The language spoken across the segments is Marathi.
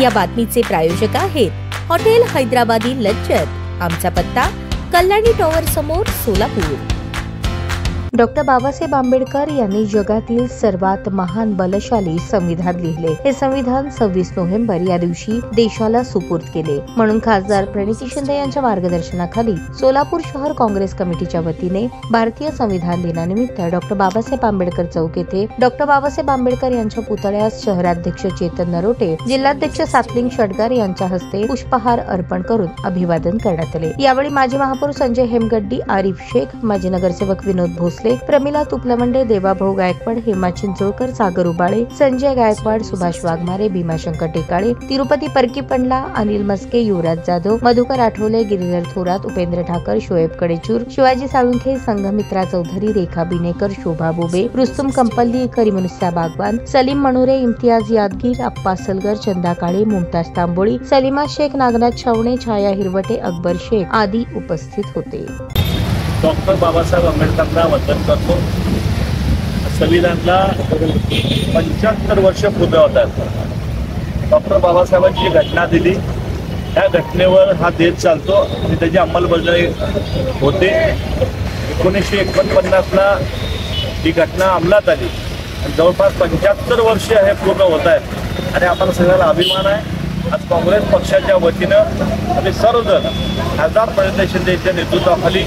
या बातमीचे प्रायोजक आहेत हॉटेल हैदराबादी लज्जत। आमचा पत्ता कल्याणी टॉवर समोर, सोलापूर। डॉक्टर बाबासाहेब आंबेडकर यांनी जगातील सर्वात महान बलशाली संविधान लिहिले। हे संविधान 26 नोव्हेंबर या दिवशी देशाला सुपूर्द केले, म्हणून खासदार प्रणिती शिंदे यांच्या मार्गदर्शनाखाली सोलापूर शहर काँग्रेस कमिटीच्या वतीने भारतीय संविधान दिनानिमित्त डॉक्टर बाबासाहेब आंबेडकर चौक येथे डॉक्टर बाबासाहेब आंबेडकर यांच्या पुतळ्यास शहराध्यक्ष चेतन नरोटे, जिल्हाध्यक्ष सातलिंग षटगार यांच्या हस्ते पुष्पहार अर्पण करून अभिवादन करण्यात आले। यावेळी माजी महापौर संजय हेमगड्डी, आरिफ शेख, माजी नगरसेवक विनोद भोसले, प्रमिला तुपलवंडे, देवाभाऊ गायकवाड, हेमा चिंचोळकर, सागर उबाळे, संजय गायकवाड, सुभाष वाघमारे, भीमाशंकर टेकाळे, तिरुपती परकीपंडला, अनिल मस्के, युवराज जाधव, मधुकर आठवले, गिरीधर थोरात, उपेंद्र ठाकर, शोएब कडेचूर, शिवाजी साळुंखे, संघमित्रा चौधरी, रेखा बिनेकर, शोभा बोबे, रुस्तुम कंपल्ली, करीमुनिसा बागवान, सलीम मनोरे, इम्तियाज यादगीर, अप्पा सलगर, चंदा काळे, मुमताज तांबोळी, सलीमा शेख, नागनाथ छावणे, छाया हिरवटे, अकबर शेख आदी उपस्थित होते। डॉक्टर बाबासाहेब आंबेडकरांना वंदन करतो। संविधानाला 75 वर्ष पूर्ण होतात। डॉक्टर बाबासाहेबांची घटना दिली, त्या घटनेवर हा देश चालतो आणि त्याची अंमलबजावणी होते। 1949ला ही घटना अंमलात आली आणि जवळपास 75 वर्ष हे पूर्ण होत आहेत आणि आम्हाला सगळ्याला अभिमान आहे। आज काँग्रेस पक्षाच्या वतीनं आम्ही सर्वजण खासदार प्रणिती शिंदे यांच्या नेतृत्वाखाली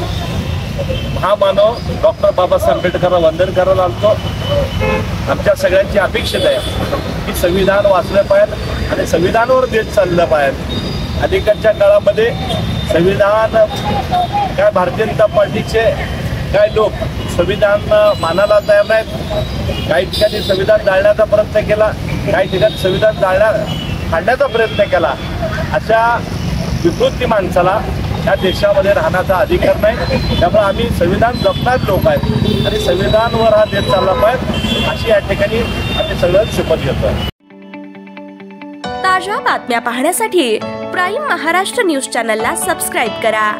महामानव डॉक्टर बाबासाहेब आंबेडकरांना वंदन करायला आलो। आमच्या सगळ्यांची अपेक्षा आहे की संविधान वाचलं पाहिजे आणि संविधानावर देश चाललं पाहिजे। अलीकडच्या काळामध्ये संविधान काय भारतीय जनता पार्टीचे काय लोक संविधान मानायला तयार नाहीत। काही ठिकाणी संविधान जाळण्याचा प्रयत्न केला, काही ठिकाणी संविधान काढण्याचा प्रयत्न केला। अशा विकृती माणसाला या देशामध्ये राहण्याचा अधिकार नाही। त्यामुळे आम्ही संविधान जपणारे लोक आहेत आणि संविधानावर हा देश चालला पाहिजे अशी या ठिकाणी आम्ही सगळं शपथ घेतो। ताज्या बातम्या पाहण्यासाठी प्राईम महाराष्ट्र न्यूज चॅनलला सबस्क्राईब करा।